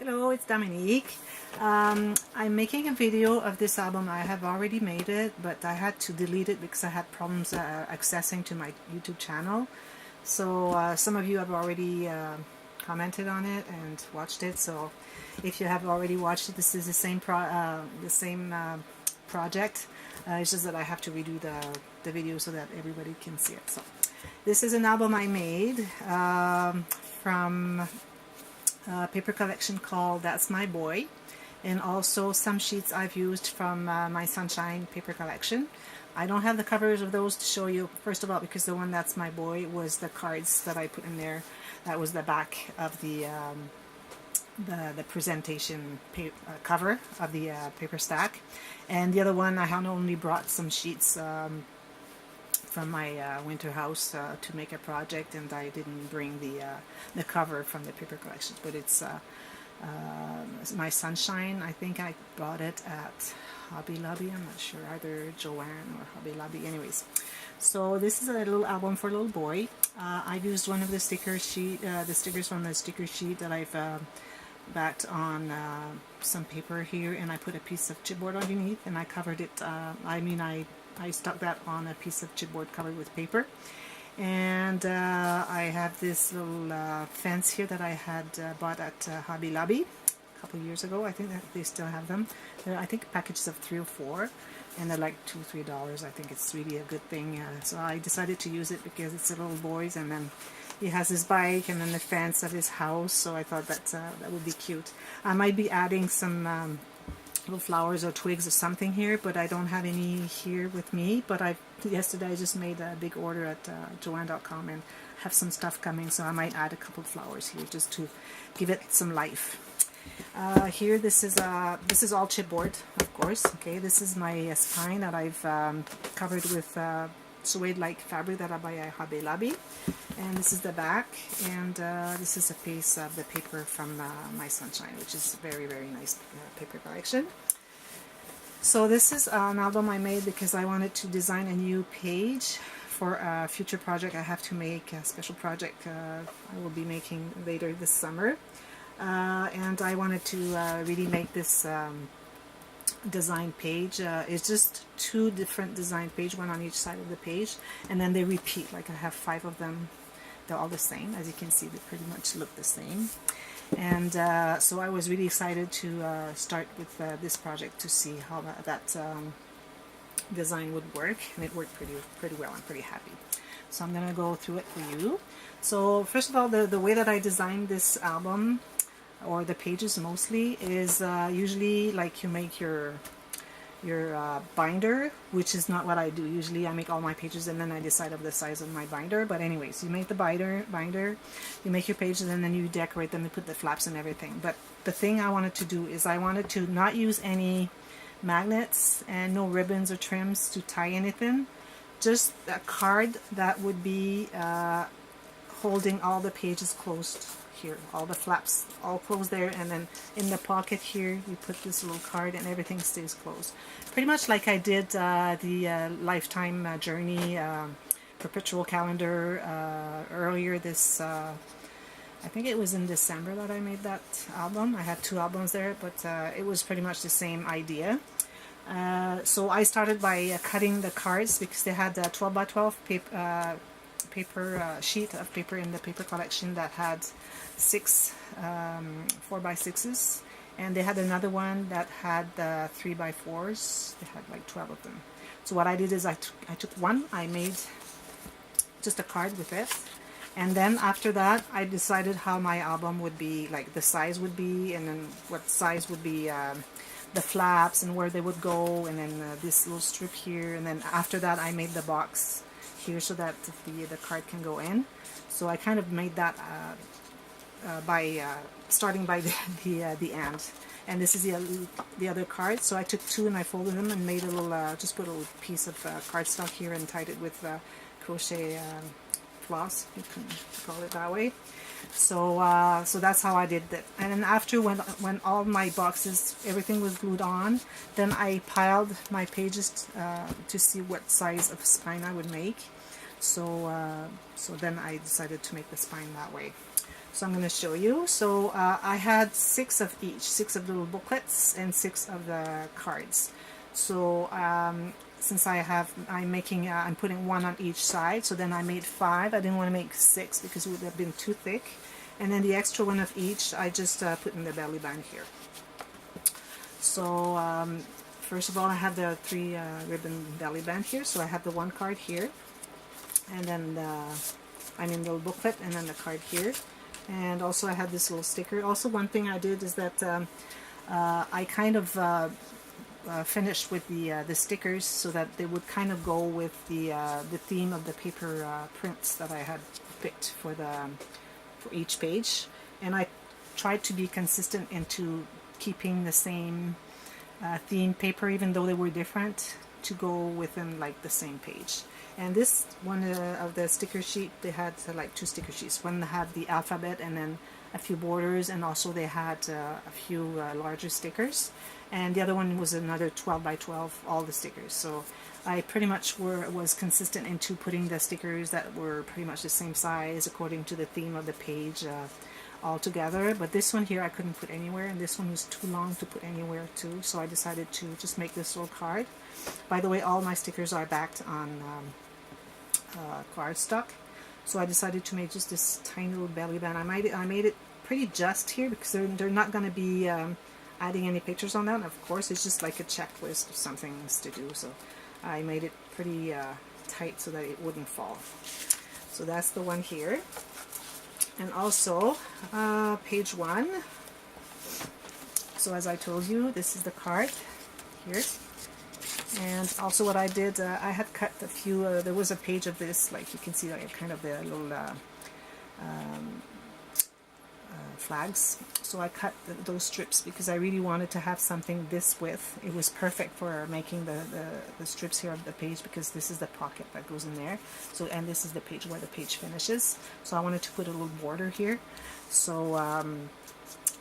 Hello, it's Dominique. I'm making a video of this album. I have already made it, but I had to delete it because I had problems accessing to my YouTube channel. So some of you have already commented on it and watched it. So if you have already watched it, this is the same project. It's just that I have to redo the video so that everybody can see it. So this is an album I made from paper collection called That's My Boy, and also some sheets I've used from my Sunshine paper collection. I don't have the covers of those to show you, first of all, because the one That's My Boy was the cards that I put in there. That was the back of the presentation cover of the paper stack, and the other one I had only brought some sheets from my winter house to make a project, and I didn't bring the cover from the paper collection, but it's my Sunshine. I think I bought it at Hobby Lobby. I'm not sure, either Joanne or Hobby Lobby. Anyways, so this is a little album for a little boy. I've used one of the stickers from the sticker sheet that I've backed on some paper here, and I put a piece of chipboard underneath, and I covered it. I stuck that on a piece of chipboard covered with paper, and I have this little fence here that I had bought at Hobby Lobby a couple years ago. I think that they still have them. They're, I think, packages of 3 or 4, and they're like $2-3. I think it's really a good thing. So I decided to use it because it's a little boy's, and then he has his bike and then the fence of his house. So I thought that that would be cute. I might be adding some little flowers or twigs or something here, but I don't have any here with me. But yesterday I just made a big order at joanne.com and have some stuff coming, so I might add a couple of flowers here just to give it some life. Here, this is all chipboard, of course. Okay, this is my spine that I've covered with suede-like fabric that I buy at Hobby Lobby, and this is the back, and this is a piece of the paper from my Sunshine, which is very, very nice paper collection. So this is an album I made because I wanted to design a new page for a future project I have to make, a special project I will be making later this summer, and I wanted to really make this design page. It's just 2 different design pages, one on each side of the page, and then they repeat. Like I have 5 of them. They're all the same. As you can see, they pretty much look the same. And so I was really excited to start with this project to see how that design would work, and it worked pretty well. I'm pretty happy. So I'm gonna go through it for you. So first of all, the way that I designed this album, or the pages mostly, is usually like you make your binder, which is not what I do. Usually I make all my pages and then I decide of the size of my binder. But anyways, you make the binder, you make your pages, and then you decorate them and put the flaps and everything. But the thing I wanted to do is I wanted to not use any magnets and no ribbons or trims to tie anything. Just a card that would be holding all the pages closed here, all the flaps all closed there, and then in the pocket here you put this little card and everything stays closed. Pretty much like I did the Lifetime Journey perpetual calendar earlier this, I think it was in December that I made that album. I had 2 albums there, but it was pretty much the same idea. So I started by cutting the cards because they had a 12 by 12 paper sheet of paper in the paper collection that had 6 4x6s, and they had another one that had 3x4s. They had like 12 of them. So what I did is I took one, I made just a card with it, and then after that I decided how my album would be, like the size would be, and then what size would be the flaps and where they would go, and then this little strip here, and then after that I made the box here so that the card can go in. So I kind of made that by starting by the end. And this is the other card. So I took 2 and I folded them and made a little just put a little piece of cardstock here and tied it with crochet floss, you can call it that way. So so that's how I did that. And then after, when all my boxes, everything was glued on, then I piled my pages to see what size of spine I would make. So so then I decided to make the spine that way. So I'm going to show you. So I had 6 of each, 6 of the little booklets and 6 of the cards. So since I'm putting 1 on each side, so then I made 5. I didn't want to make 6 because it would have been too thick. And then the extra 1 of each I just put in the belly band here. So first of all, I have the 3 ribbon belly band here. So I have the 1 card here, and then the little booklet, and then the card here. And also I have this little sticker. Also, one thing I did is that I kind of finished with the stickers so that they would kind of go with the theme of the paper prints that I had picked for each page. And I tried to be consistent into keeping the same theme paper, even though they were different, to go within like the same page. And this one of the sticker sheet, they had like 2 sticker sheets. One had the alphabet and then a few borders, and also they had a few larger stickers. And the other one was another 12 by 12, all the stickers. So I pretty much was consistent into putting the stickers that were pretty much the same size according to the theme of the page all together. But this one here I couldn't put anywhere, and this one was too long to put anywhere too. So I decided to just make this little card. By the way, all my stickers are backed on cardstock. So I decided to make just this tiny little belly band. I made it pretty just here because they're not going to be adding any pictures on that. Of course, it's just like a checklist of some things to do. So I made it pretty tight so that it wouldn't fall. So that's the one here. And also page 1. So as I told you, this is the card here. And also what I did, I had cut a few, there was a page of this, like you can see like kind of the little flags. So I cut those strips because I really wanted to have something this width. It was perfect for making the strips here of the page, because this is the pocket that goes in there. So, and this is the page where the page finishes. So I wanted to put a little border here. So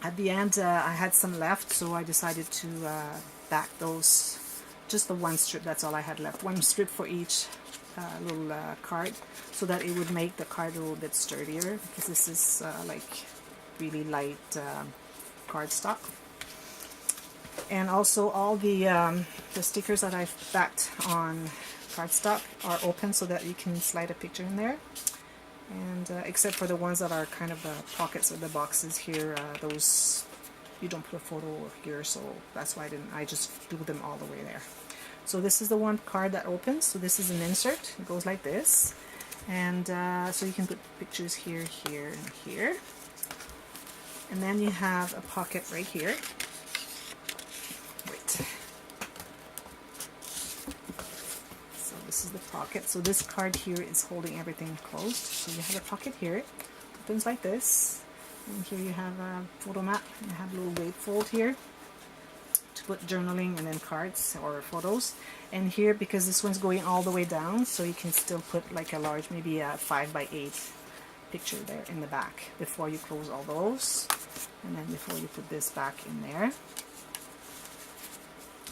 at the end I had some left, so I decided to back those. Just the 1 strip, that's all I had left. 1 strip for each little card, so that it would make the card a little bit sturdier, because this is like really light cardstock. And also all the stickers that I've backed on cardstock are open so that you can slide a picture in there. And except for the ones that are kind of the pockets of the boxes here, those you don't put a photo here, so that's why I just glue them all the way there. So this is the 1 card that opens. So this is an insert. It goes like this, and so you can put pictures here, here, and here. And then you have a pocket right here. Wait. So this is the pocket. So this card here is holding everything closed. So you have a pocket here. It opens like this. And here you have a photo mat. You have a little weight fold here to put journaling and then cards or photos. And here, because this one's going all the way down, so you can still put like a large, maybe a 5 by 8 picture there in the back before you close all those. And then before you put this back in there.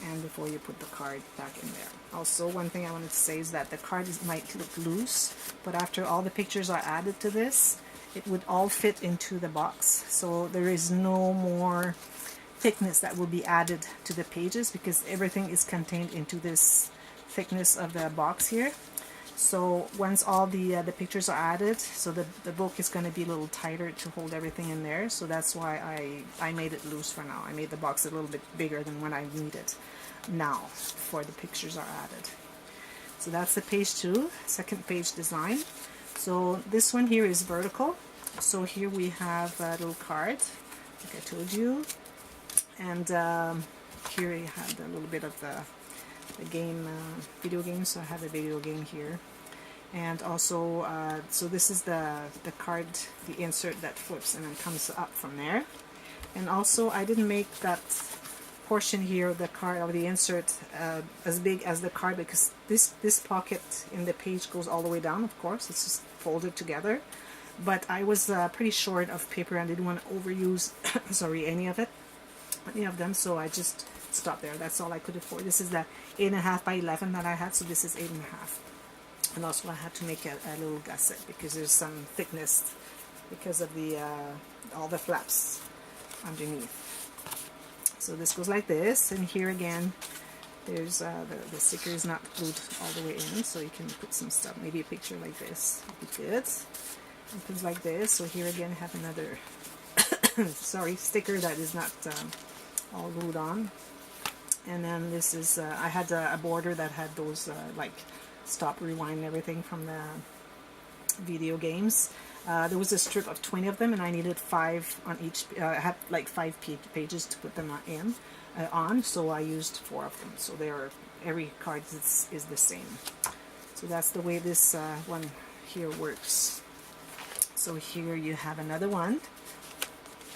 And before you put the card back in there. Also, one thing I wanted to say is that the card might look loose, but after all the pictures are added to this, it would all fit into the box. So there is no more thickness that will be added to the pages, because everything is contained into this thickness of the box here. So once all the pictures are added, so the book is going to be a little tighter to hold everything in there. So that's why I made it loose for now. I made the box a little bit bigger than what I need it now before the pictures are added. So that's the page 2, second page design. So this one here is vertical. So here we have a little card, like I told you. And here you have a little bit of the game, video game. So I have a video game here. And also, so this is the card, the insert that flips and then comes up from there. And also, I didn't make that portion here of the card, of the insert, as big as the card, because this pocket in the page goes all the way down. Of course, it's just folded together. But I was pretty short of paper and didn't want to overuse any of them, so I just stopped there. That's all I could afford. This is the 8.5 by 11 that I had, so this is 8.5. And also I had to make a little gusset because there's some thickness because of the all the flaps underneath. So this goes like this, and here again there's the sticker is not glued all the way in, so you can put some stuff, maybe a picture like this would be good. It goes like this. So here again I have another sorry, sticker that is not all glued on. And then this is I had a border that had those like stop, rewind, and everything from the video games. There was a strip of 20 of them, and I needed 5 on each. I had like 5 pages to put them in on, so I used 4 of them. So every card is the same. So that's the way this one here works. So here you have another one.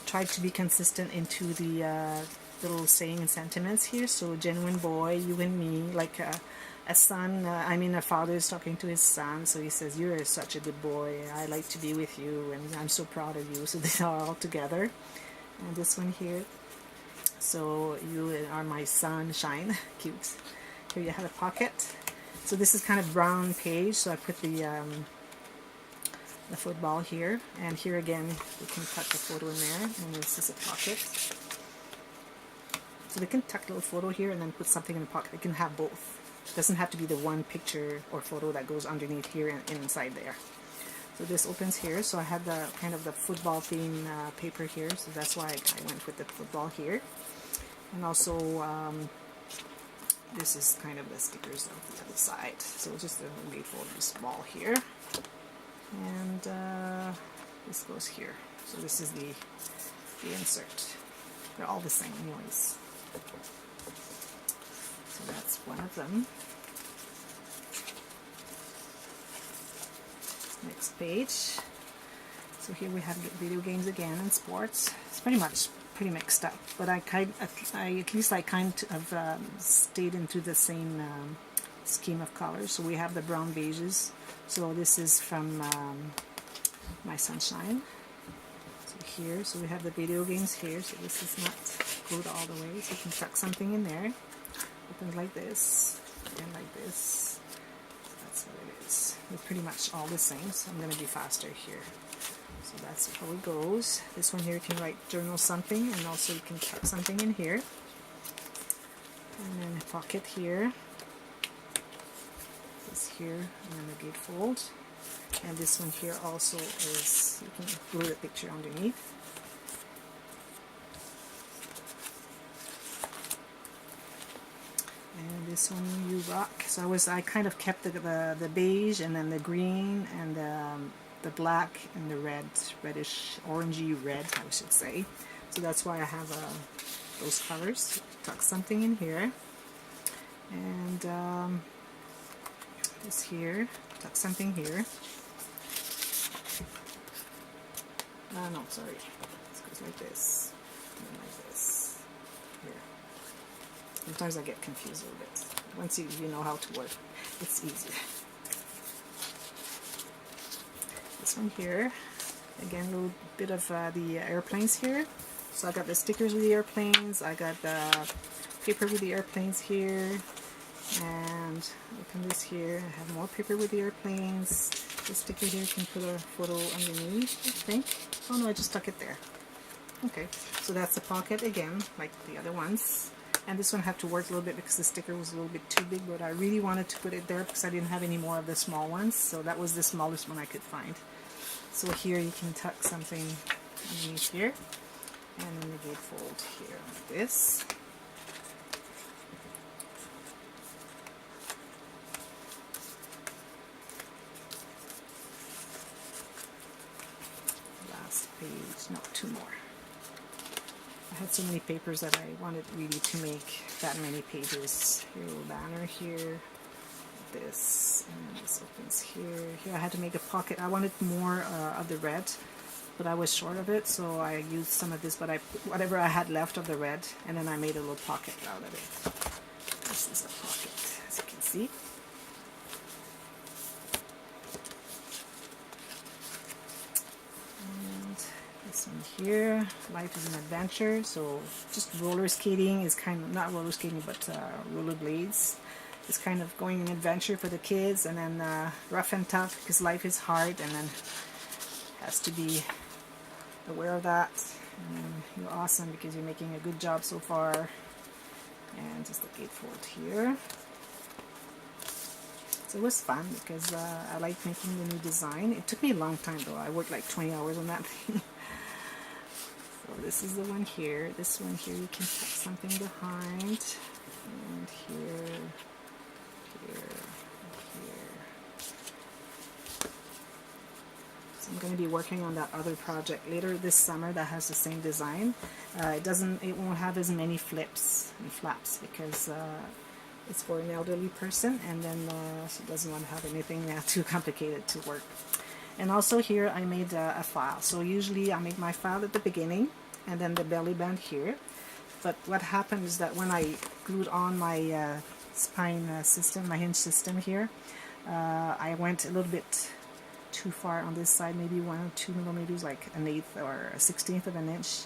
Tried to be consistent into the little saying and sentiments here. So genuine boy, you and me, like a son, a father is talking to his son, so he says, you're such a good boy, I like to be with you, and I'm so proud of you. So these are all together. And this one here, so you are my sunshine. Cute. Here you have a pocket. So this is kind of brown page, so I put the football here, and here again we can tuck the photo in there, and this is a pocket. So they can tuck a little photo here and then put something in the pocket. They can have both. It doesn't have to be the one picture or photo that goes underneath here and inside there. So this opens here. So I had the kind of the football theme paper here, so that's why I went with the football here. And also this is kind of the stickers on the other side. So just a made for this ball here. And this goes here. So this is the insert. They're all the same anyways. So that's one of them. Next page. So here we have video games again and sports. It's pretty mixed up, but I at least kind of stayed into the same scheme of colors. So we have the brown beiges. So this is from my sunshine. So here, so we have the video games here. So this is not glued all the way, so you can tuck something in there. Opens like this and like this. So that's what it is. They're pretty much all the same, so I'm going to be faster here. So that's how it goes. This one here you can write journal something, and also you can tuck something in here. And then a pocket here. This here, and then the gatefold. And this one here also is, you can glue the picture underneath. And this one you rock. So I kind of kept the beige and then the green and the black and the red, reddish, orangey red, I should say. So that's why I have those colors. Tuck something in here. And this here, tuck something here. No, sorry. This goes like this, and then like this. Here. Sometimes I get confused a little bit. Once you know how to work, it's easy. This one here, again, a little bit of the airplanes here. So I got the stickers with the airplanes. I got the paper with the airplanes here. And open this here. I have more paper with the airplanes. The sticker here can put a photo underneath, I think. Oh no, I just stuck it there. Okay, so that's the pocket again, like the other ones. And this one had to work a little bit because the sticker was a little bit too big, but I really wanted to put it there because I didn't have any more of the small ones. So that was the smallest one I could find. So here you can tuck something underneath here. And then the gatefold here like this. Page, no, 2 more. I had so many papers that I wanted really to make that many pages. Here, a little banner here, this, and then this opens here. Here I had to make a pocket. I wanted more of the red, but I was short of it, so I used some of this, but I put whatever I had left of the red, and then I made a little pocket out of it. This is a pocket, as you can see. This one here, life is an adventure. So just roller skating is kind of, not roller skating, but roller blades. It's kind of going an adventure for the kids. And then rough and tough because life is hard. And then has to be aware of that. And you're awesome because you're making a good job so far. And just the gatefold here. So it was fun because I like making the new design. It took me a long time though. I worked like 20 hours on that thing. So this is the one here. This one here you can put something behind. And here, here, here. So I'm going to be working on that other project later this summer that has the same design. It won't have as many flips and flaps because it's for an elderly person, and then she doesn't want to have anything too complicated to work. And also here I made a file. So usually I make my file at the beginning and then the belly band here. But what happened is that when I glued on my spine system, my hinge system here, I went a little bit too far on this side, maybe 1 or 2 millimeters, like an 1/8 or a 1/16 of an inch.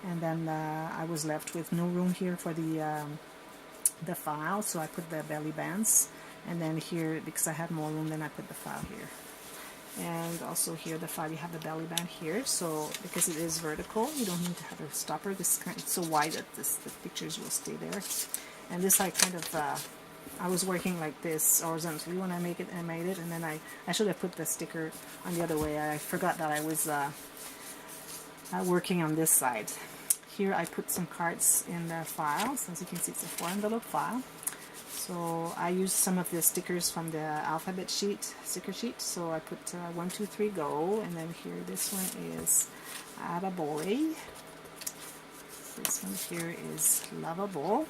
And then I was left with no room here for the file, so I put the belly bands, and then here, because I had more room, then I put the file here. And also here the file, you have the belly band here, so because it is vertical, you don't need to have a stopper. This it's so wide that the pictures will stay there. And this I kind of I was working like this horizontally when I made it, and then I should have put the sticker on the other way. I forgot that I was working on this side. Here I put some cards in the file. So as you can see, it's a 4-envelope file. So I used some of the stickers from the alphabet sheet, sticker sheet. So I put 1, 2, 3, go, and then here this one is Attaboy. This one here is Lovable.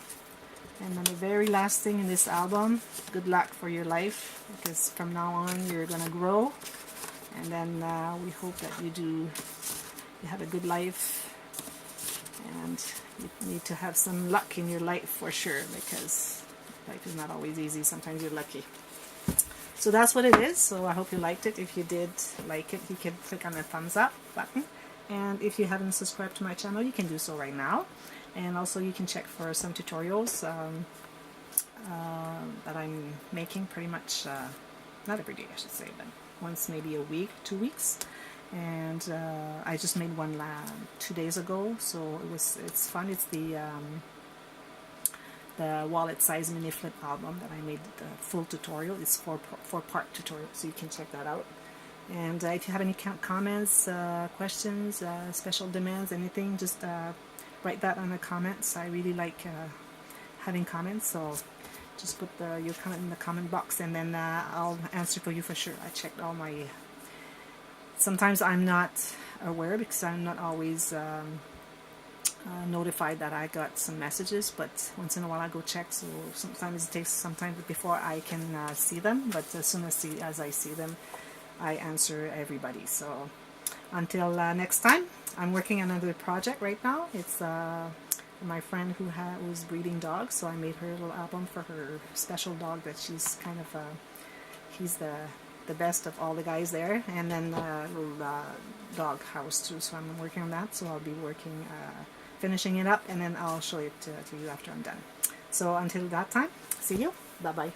And then the very last thing in this album, good luck for your life, because from now on you're gonna grow, and then we hope that you have a good life. And you need to have some luck in your life for sure, because life is not always easy. Sometimes you're lucky. So that's what it is. So I hope you liked it. If you did like it, you can click on the thumbs up button. And if you haven't subscribed to my channel, you can do so right now. And also you can check for some tutorials that I'm making pretty much, not every day I should say, but once maybe a week, 2 weeks. And I just made one 2 days ago, so it's fun. It's the wallet size mini flip album that I made the full tutorial. It's four-part tutorial, so you can check that out. And if you have any comments, questions, special demands, anything, just write that in the comments. I really like having comments, so just put your comment in the comment box, and then I'll answer for you for sure. I checked all my. Sometimes I'm not aware because I'm not always notified that I got some messages, but once in a while I go check, so sometimes it takes some time before I can see them, but as soon as I see them, I answer everybody. So until next time, I'm working on another project right now. It's my friend who's breeding dogs, so I made her a little album for her special dog that she's kind of he's the best of all the guys there, and then a little dog house too, so I'm working on that. So I'll be working finishing it up, and then I'll show it to you after I'm done. So until that time, see you, bye bye.